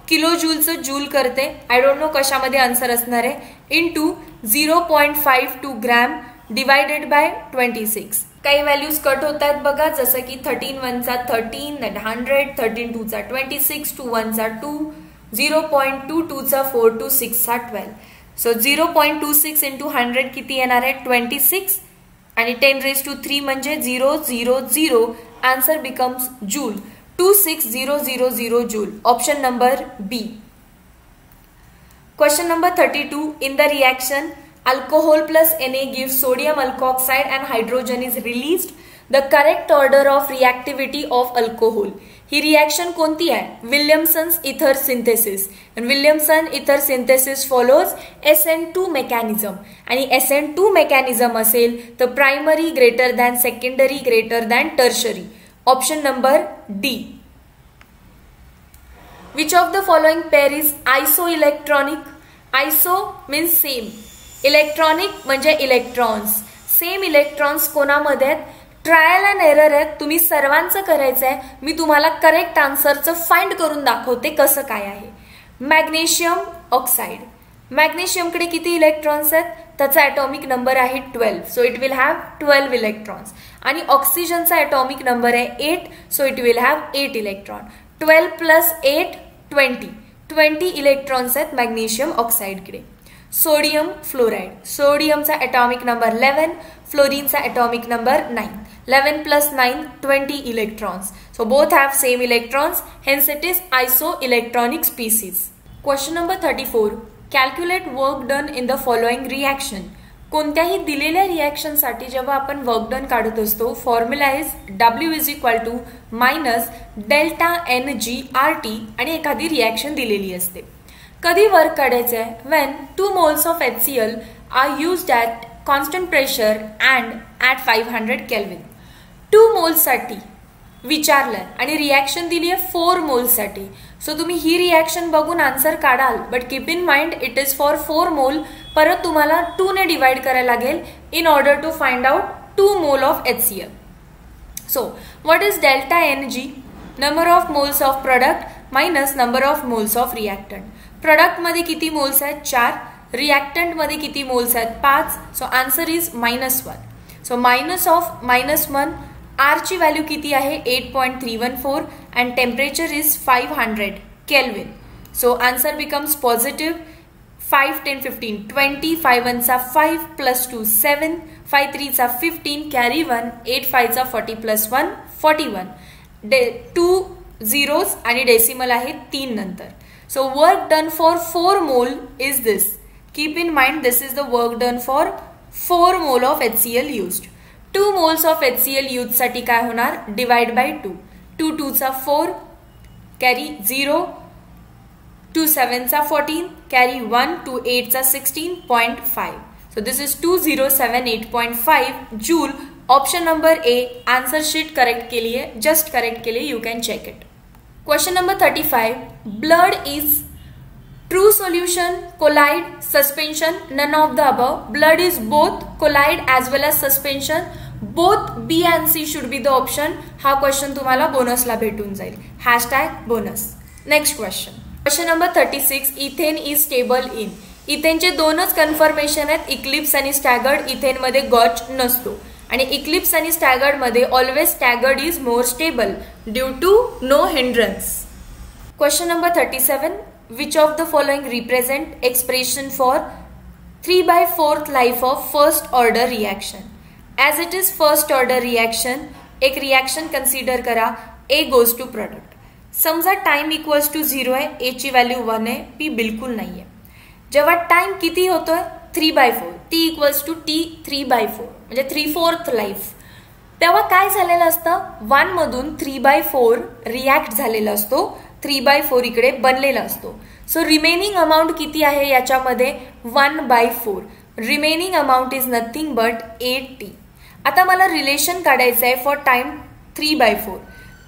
kilo जूलचं जूल करते, आय डोंट नो कशामध्ये आन्सर असणार आहे, इंटू 0.52 ग्रॅम डिवायडेड बाय 26. काही व्हॅल्यूज कट होत आहेत बघा, जसं की 13 1 चा 13, 100, 13 2 चा 26, 2 1 चा 2, 0.22 चा 4, 2 6 चा 12. सो 0.26 इंटू 100 किती येणार आहे 26 आणि 10⁻³ म्हणजे 000. Answer becomes joule 26000 joule. Option number B. Question number 32. In the reaction alcohol plus Na gives sodium alkoxide and hydrogen is released. The correct order of reactivity of alcohol. ही reaction कोणती आहे, Williamson's ether synthesis. Williamson ether synthesis follows SN2 mechanism. आणि SN2 mechanism असेल तर primary greater than secondary greater than tertiary. Option number D. Which of the following pair is isoelectronic. Iso means same, electronic म्हणजे electrons. Same electrons कोणामध्ये आहेत, trial and error आहेत. तुम्ही सर्वांचं करायचं आहे, मी तुम्हाला करेक्ट आन्सरचं फाइंड करून दाखवते कसं काय आहे. Magnesium oxide. मॅग्नेशियमकडे किती इलेक्ट्रॉन्स आहेत, त्याचा ॲटॉमिक नंबर आहे 12. So it will have 12 electrons. आणि ऑक्सिजनचा ॲटॉमिक नंबर आहे 8. So it will have 8 electron. 12 + 8 20. 20 electrons आहेत मॅग्नेशियम ऑक्साईडकडे. सोडियम फ्लोराइड, सोडियमचा ॲटॉमिक नंबर 11, फ्लोरीनचा atomic number 9. 11 plus 9, 20 electrons. So both have same electrons, hence it is isoelectronic species. Question number 34. Calculate work done in the following reaction. कोणत्याही दिलेल्या reaction साठी जेव्हा आपण work done काढत असतो, formula is W is equal to minus delta NgRT आणि एखादी reaction दिलेली असते. कधी वर्क काढायचं आहे? When 2 moles of HCl are used at constant pressure and at 500 Kelvin. 2 moles साठी विचारलंय आणि रिॲक्शन दिली आहे 4 moles साठी. सो तुम्ही ही रिॲक्शन बघून आन्सर काढाल, but keep in mind it is for 4 mole. परत तुम्हाला 2 ने डिवाइड करायला लागेल in order to find out 2 mole of HCl. So what is delta Ng? Number of moles of product minus number of moles of reactant. Product मध्ये किती moles आहेत? 4. Reactant मध्ये किती मोल्स आहेत? 5. So answer is -1. So minus of -1, R ची value किती आहे? 8.314 and temperature is 500 Kelvin. So answer becomes positive. 5, 10, 15, 20, 5 1 चा 5 प्लस 2 7, 5 3 चा 15 कॅरी 1, 8 5 चा 40 प्लस 1 41. 2 zeros आणि डेसिमल आहे 3 नंतर. So work done for 4 mole is this. Keep in mind this is the work done for 4 mole of HCl used. 2 moles of HCl used साठी काय होणार? Divide by 2. 2 2 चा 4 carry 0. 2 7 चा 14 carry 1. 2 8 चा 16.5. So this is 2078.5 joule. Option number A. Answer sheet correct के लिए, just correct के लिए you can check it. Question number 35. Blood is true solution, colloid, suspension, none of the above. Blood is both colloid as well as suspension. Both B and C should be the option. हा question तुम्हाला बोनसला भेटून जाईल. #bonus. Next question. Question number 36. Ethane is stable in. इथेनचे दोनच confirmation आहेत, Eclipse आणि staggered. Ethane मध्ये गॉच नसतो आणि इक्लिप्स आणि स्टॅगर्ड मध्ये always staggered is more stable due to no hindrance. Question number 37. Which of the following represent expression for 3/4 life of first order reaction. As it is first order reaction, एक reaction consider करा. A goes to product. समजा time equals to 0 आहे, A ची value 1 आहे, P बिलकुल नाही आहे. जेव्हा टाइम किती होतोय? 3/4. T इक्वल्स टू T 3/4 म्हणजे 3/4 लाईफ. तेव्हा काय झालेलं असतं? 1 मधून 3/4 रिॲक्ट झालेला असतो, 3/4 इकडे बनलेला असतो. सो रिमेनिंग अमाऊंट किती आहे याच्यामध्ये? 1/4. Remaining amount is nothing but 8T. आता मला रिलेशन काढायचं आहे for time 3/4.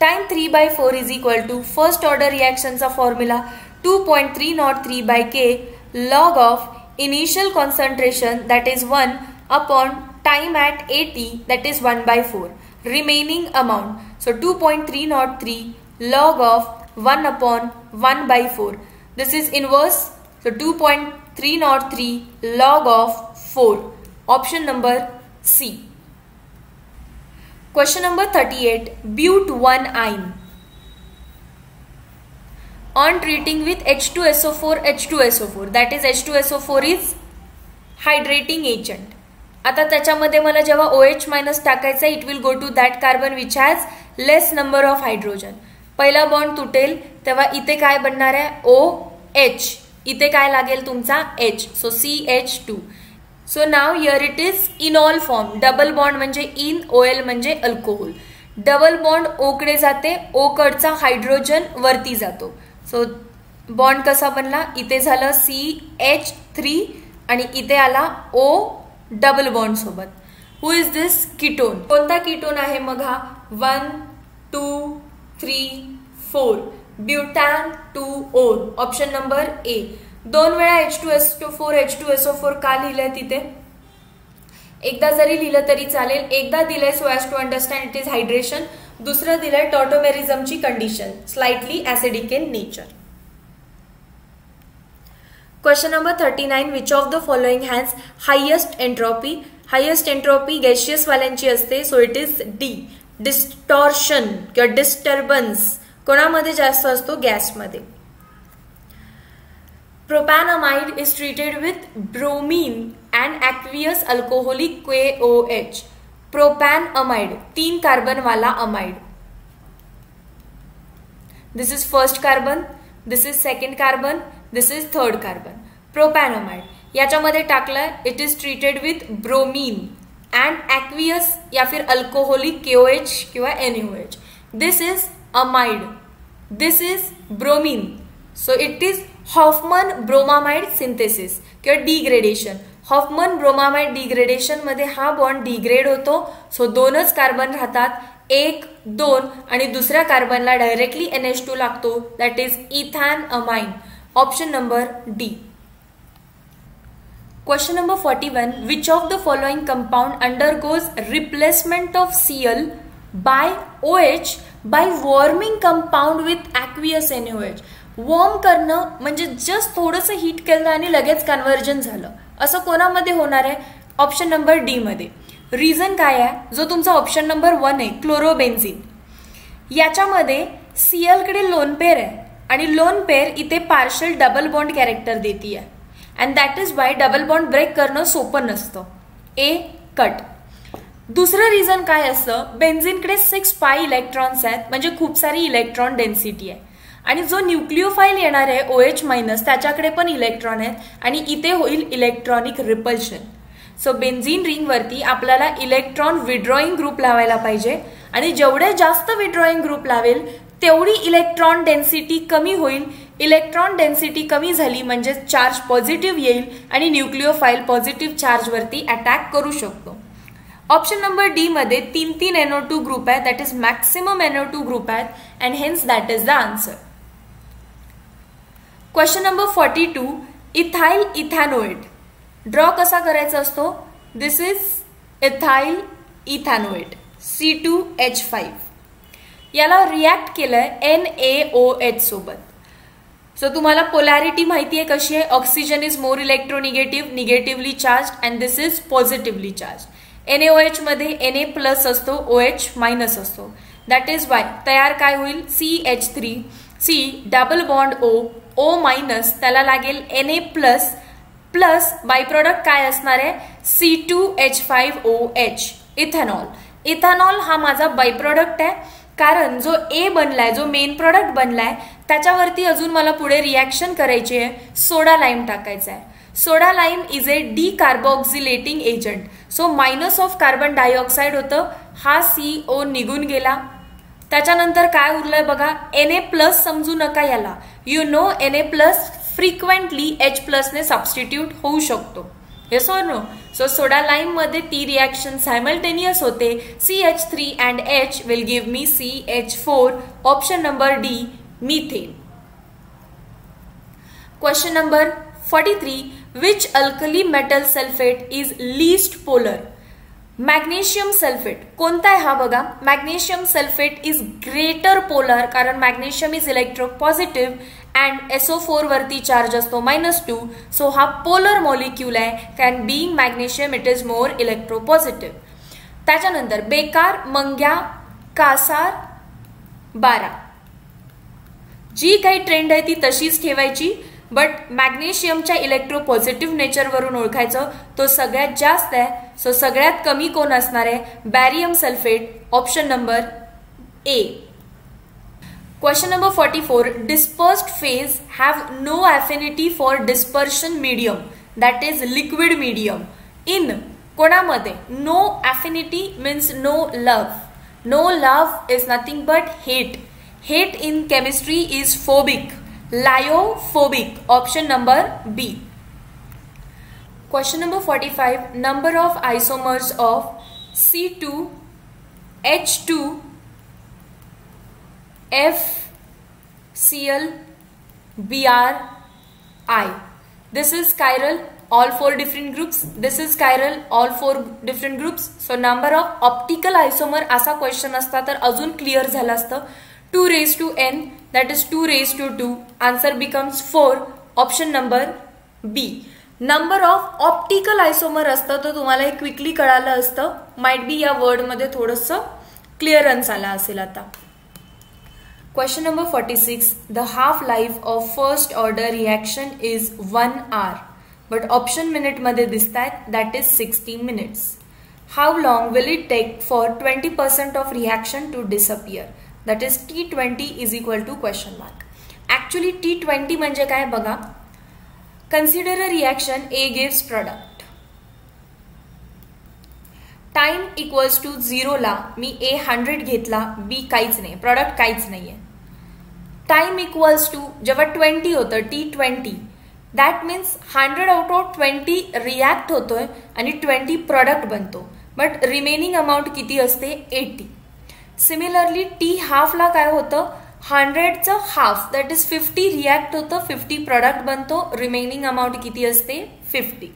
Time 3/4 is equal to first order रिॲक्शनचा formula 2.303/K log of initial concentration that is 1 upon time at 80 that is 1/4. Remaining amount. So 2.303 log of 1 upon 1/4. This is inverse. So 2.303 log of 4. Option number C. Question number 38. But1-ine. On treating with H2SO4 that is H2SO4 is hydrating agent. आता त्याच्यामध्ये मला जेव्हा OH minus टाकायचा, it will go to that carbon which has less number of hydrogen. पहिला bond तुटेल तेव्हा इथे काय बनणार आहे? OH. इथे काय लागेल तुमचा? H. So CH2. So now here it is इनॉल form. Double bond म्हणजे इन, OL म्हणजे अल्कोहोल. डबल बॉन्ड O कडे जाते, O कडचा हायड्रोजन वरती जातो. सो बॉन्ड कसा बनला? इथे झालं CH3 आणि इथे आला O डबल बॉन्ड सोबत. हु इज दिस? कीटोन. कोणता कीटोन आहे मग हा? 1 2 3 4 ब्युटॅन 2-ol. Option number A. 2 वेळा H2SO4 का लिहिलंय तिथे? एकदा जरी लिहिलं तरी चालेल. एकदा दिलंय so as to understand it is hydration. दुसरं दिलंय टॉटोमेरिझमची condition, slightly acidic in nature. Question number 39. Which of the following has highest entropy. Highest entropy gaseous वाल्यांची असते, so it is D. Distortion किंवा डिस्टर्बन्स कोणामध्ये जास्त असतो? गॅसमध्ये. Propanamide is treated with bromine and aqueous alcoholic KOH. Propanamide 3 carbon वाला amide. This is first carbon, this is second carbon, this is third carbon. Propanamide याच्यामध्ये टाकलं it is treated with bromine and aqueous या फिर alcoholic KOH किंवा NaOH. This is amide, this is bromine. So it is Hoffman bromamide synthesis किंवा degradation. Hoffmann bromamide degradation मध्ये हा bond degrade होतो. सो 2च कार्बन राहतात, 1, 2 आणि दुसऱ्या कार्बनला डायरेक्टली NH2 लागतो. That is ethanamine. Option number D. Question number 41. Which of the following compound undergoes replacement of Cl by OH by warming compound with aqueous NaOH. Warm करणं म्हणजे जस्ट थोडंसं heat केलं आणि लगेच conversion झालं, असं कोणामध्ये होणार आहे? ऑप्शन नंबर डी मध्ये. रिझन काय आहे? जो तुमचा ऑप्शन नंबर 1 आहे क्लोरोबेन्झिन, याच्यामध्ये Cl कडे लोन पेअर आहे आणि लोन पेअर इथे पार्शल डबल बॉन्ड कॅरेक्टर देती आहे and that is why double bond break करणं सोपं नसतं. ए कट. दुसरं रिझन काय असतं? बेन्झिनकडे 6 पाय इलेक्ट्रॉन्स आहेत, म्हणजे खूप सारी इलेक्ट्रॉन डेन्सिटी आहे आणि जो न्यूक्लिओफाईल येणार आहे OH मायनस त्याच्याकडे पण इलेक्ट्रॉन आहेत आणि इथे होईल इलेक्ट्रॉनिक रिपल्शन. सो बेन्झीन रिंगवरती आपल्याला इलेक्ट्रॉन विड्रॉईंग ग्रुप लावायला पाहिजे आणि जेवढे जास्त विड्रॉईंग ग्रुप लावेल तेवढी इलेक्ट्रॉन डेन्सिटी कमी होईल. इलेक्ट्रॉन डेन्सिटी कमी झाली म्हणजे चार्ज पॉझिटिव्ह येईल आणि न्यूक्लिओफाईल पॉझिटिव्ह चार्जवरती अटॅक करू शकतो. ऑप्शन नंबर डी मध्ये 3 NO2 ग्रुप आहे, that is maximum NO2 group आहेत and hence that is the answer. Question number 42. Ethyl ethanoate draw कसा करायचा असतो? This is ethyl ethanoate C2H5. याला रिॲक्ट केलंय NaOH सोबत. सो तुम्हाला पोलॅरिटी माहिती आहे कशी आहे? Oxygen is more electronegative, negatively charge and this is positively charge. NaOH मध्ये Na प्लस असतो, OH मायनस असतो. दॅट इज वाय तयार काय होईल? CH3, C double bond O minus त्याला लागेल Na plus plus by product काय असणार आहे? C2H5OH ethanol. इथेनॉल हा माझा बाय प्रोडक्ट आहे कारण जो A बनलाय, जो मेन प्रोडक्ट बनलाय त्याच्यावरती अजून मला पुढे रिॲक्शन करायची आहे, सोडा लाईम टाकायचा आहे. Soda lime is a decarboxylating agent. So minus of carbon dioxide होतं, हा CO निघून गेला. त्याच्यानंतर काय उरलंय बघा? Na प्लस समजू नका याला. You know Na plus frequently H ने सबस्टिट्यूट होऊ शकतो. Yes or no? So soda lime मध्ये ती रिॲक्शन सायमल्टेनियस होते. CH3 and H will give me CH4. Option number D methane. Question number 43. Which alkali metal sulfate is least polar? Magnesium sulphate. कोणता आहे हा बघा? Magnesium sulphate is greater polar कारण magnesium is electropositive and SO4 वरती charge असतो -2. So हा polar molecule आहे can being magnesium it is more electropositive. त्याच्यानंतर बेकार, मंग्या, कासार, बारा. जी काही ट्रेंड आहे ती तशीच ठेवायची, बट मॅग्नेशियमच्या इलेक्ट्रोपॉझिटिव्ह नेचरवरून ओळखायचं तो सगळ्यात जास्त आहे. सो सगळ्यात कमी कोण असणार आहे? Barium sulphate. Option number A. Question number 44. Dispersed phase have no affinity for dispersion medium that is liquid medium. In कोणामध्ये? No affinity means no love. No love is nothing but hate. Hate in chemistry is phobic. Lyophobic. Option number B. Question number 45. Number of isomers of C2, H2, F, Cl, Br, I. This is chiral, all 4 different groups. This is chiral, all 4 different groups. So number of optical isomer असा question असता तर अजून clear झालं असतं. 2 raised to n, that is 2 raised to 2. Answer becomes 4. Option number B. Number of optical isomer असतं तर तुम्हाला हे क्विकली कळालं असतं. माइट बी या वर्ड मध्ये थोडंसं क्लिअरन्स आला असेल आता. Question number 46. The half-life of first order reaction is 1 hour. But option minute मध्ये दिसतात that is 60 minutes. How long will it take for 20% of reaction to disappear? That is T20 is equal to question mark. Actually T20 म्हणजे काय बघा. Consider a reaction A gives product. Time equals to 0 ला मी A 100 घेतला, B काहीच नाही, product काहीच नाहीये. Time equals to जेव्हा 20 होतं T20, that means 100 out of 20 react होतोय आणि 20 प्रोडक्ट बनतो. बट रिमेनिंग अमाऊंट किती असते 80. सिमिलरली टी हाफला काय होतं 100चं हाफ दॅट इज 50 रिॲक्ट होतं, 50 प्रोडक्ट बनतो, रिमेनिंग अमाऊंट किती असते 50.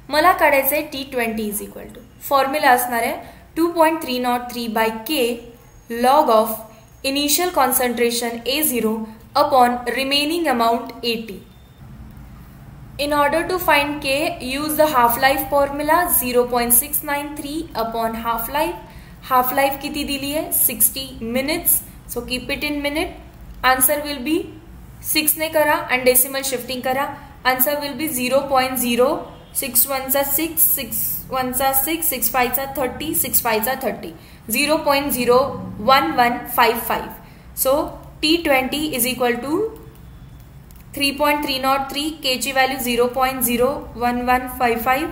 मला काढायचंय T20 is equal to formula असणार आहे 2.303 by K log of initial concentration A0 upon remaining amount 80. In order to find K, use the half-life formula 0.693 upon half-life. Half-life किती दिली है 60 minutes. So keep it in minute. Answer will be 6 ने करा and decimal shifting करा. Answer will be 0.0. 6 1 6, 6 1 6, 6 5 30, 6 5 30. 0.01155. So T20 is equal to 3.303, K ची value 0.01155,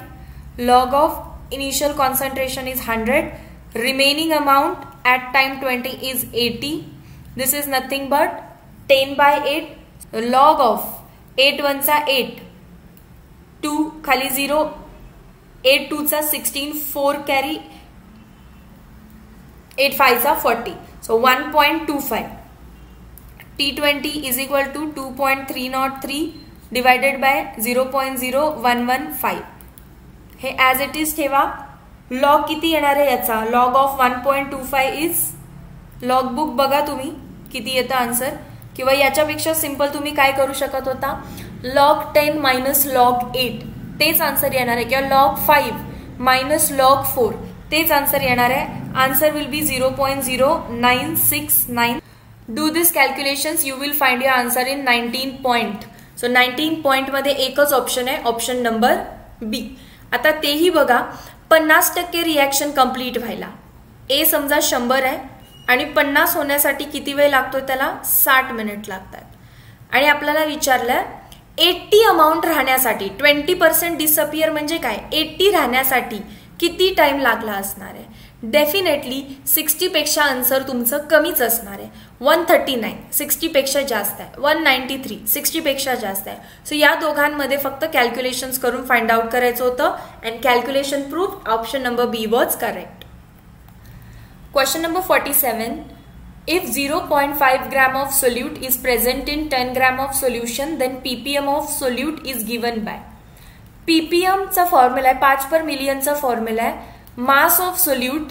log of initial concentration is 100, remaining amount at time 20 is 80. This is nothing but 10 by 8, log of 8 1 8, 2 खाली 0, 8 2 16, 4 carry, 8 5 40. So 1.25. T20 is equal to 2.303 divided by 0.0115. हे as it is ठेवा. log किती येणार आहे याचा log of 1.25 is log book बघा तुम्ही किती येतं आन्सर. किंवा याच्यापेक्षा सिंपल तुम्ही काय करू शकत होता log 10 minus log 8 तेच आन्सर येणार आहे किंवा log 5 minus log 4 तेच आन्सर येणार आहे. Answer will be 0.0969. Do this calculations you will find your answer in 19 point. So 19 point मध्ये एकच ऑप्शन आहे ऑप्शन नंबर बी. आता तेही बघा 50% रिॲक्शन कंप्लीट व्हायला ए समजा 100 आहे आणि 50 होण्यासाठी किती वेळ लागतो त्याला 60 मिनिट लागतात. आणि आपल्याला विचारलं 80 अमाऊंट राहण्यासाठी 20% डिसअपियर म्हणजे काय 80 राहण्यासाठी किती टाइम लागला असणार आहे. डेफिनेटली 60 पेक्षा आन्सर तुमचं कमीच असणार आहे. 139 60 पेक्षा जास्त आहे, 193 60 पेक्षा जास्त आहे. सो या दोघांमध्ये फक्त कॅल्क्युलेशन्स करून फाइंड आउट करायचं होतं and calculation proof option number B was correct. Question number 47. If 0.5 gram of solute is present in 10 gram of solution, then ppm of solute is given by. ppm चा फॉर्म्युला आहे 5 per million चा फॉर्म्युला आहे mass of solute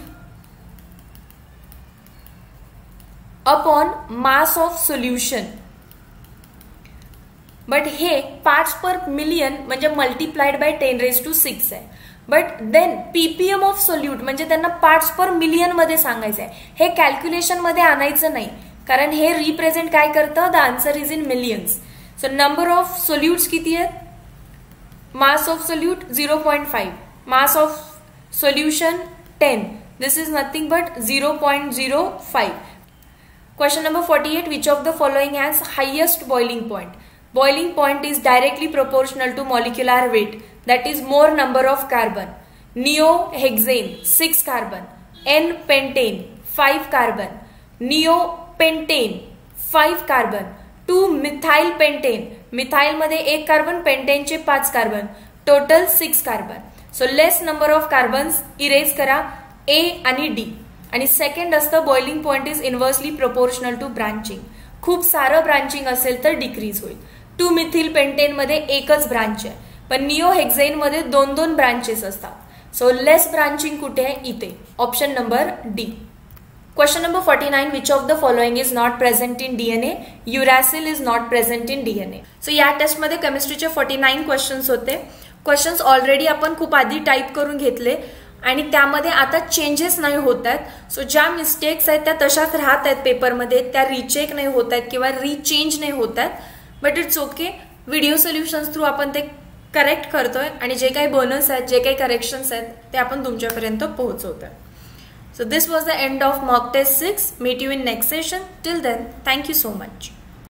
upon mass of solution. But हे 5 per million म्हणजे multiplied by 10⁶ आहे. But then ppm of solute म्हणजे त्यांना पार्ट्स पर मिलियन मध्ये सांगायचं आहे. हे कॅल्क्युलेशन मध्ये आणायचं नाही कारण हे रिप्रेझेंट काय करतं the answer is in millions. So number of solutes किती आहेत mass of solute 0.5, mass of solution 10. This is nothing but 0.05. Question number 48. Which of the following has highest boiling point? Boiling point is directly proportional to molecular weight, that is more number of carbon. Neohexane 6 carbon, N-pentane 5 carbon, neopentane 5 carbon, 2-methylpentane. Methyl मध्ये 1 carbon, pentane चे 5 carbon, total 6 carbon. So less number of carbons erase करा A आणि D. आणि second असतं boiling point is inversely proportional to branching. खूप सारं branching असेल तर डिक्रीज होईल. 2-मिथिल मध्ये एकच ब्रांच आहे पण निओहेक्झेन मध्ये 2-2 ब्रांचेस असतात. सो लेस ब्रांचिंग कुठे आहे इथे option number D. Question number 49. Which of the following is not present in DNA? Uracil is not present in DNA. So या टेस्टमध्ये केमिस्ट्रीचे 49 क्वेश्चन्स होते. क्वेश्चन्स ऑलरेडी आपण खूप आधी टाईप करून घेतले आणि त्यामध्ये आता चेंजेस नाही होत आहेत. सो ज्या मिस्टेक्स आहेत त्या तशाच राहत आहेत पेपरमध्ये, त्या रिचेक नाही होत आहेत किंवा रिचेंज नाही होत आहेत. But it's okay, video solutions through आपण ते करेक्ट करतोय आणि जे काही बोनस आहेत, जे काही करेक्शन्स आहेत ते आपण तुमच्यापर्यंत पोहोचवतोय. So this was the end of mock test 6. Meet you in next session. Till then, thank you so much.